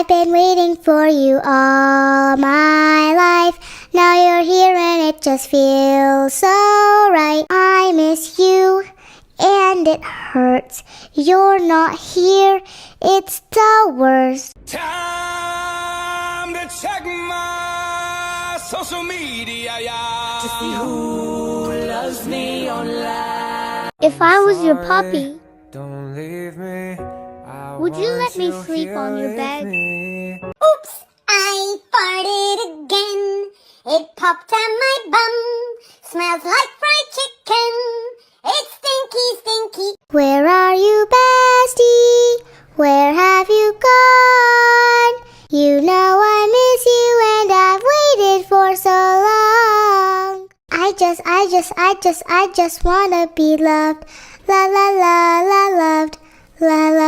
been waiting for you all my life. Now you're here and it just feels so right. I miss you and it hurts. You're not here, it's the worst. Time to check my social media, yeah, to see who loves me online. If I was your puppy, Don't leave me. would you let me sleep on your bed? Oops, I farted again. It popped on my bum. Smells like fried chicken. It's stinky, stinky. Where are you, bestie? Where have you gone? You know I miss you and I've waited for so long. I just wanna be loved. La la la la loved. La la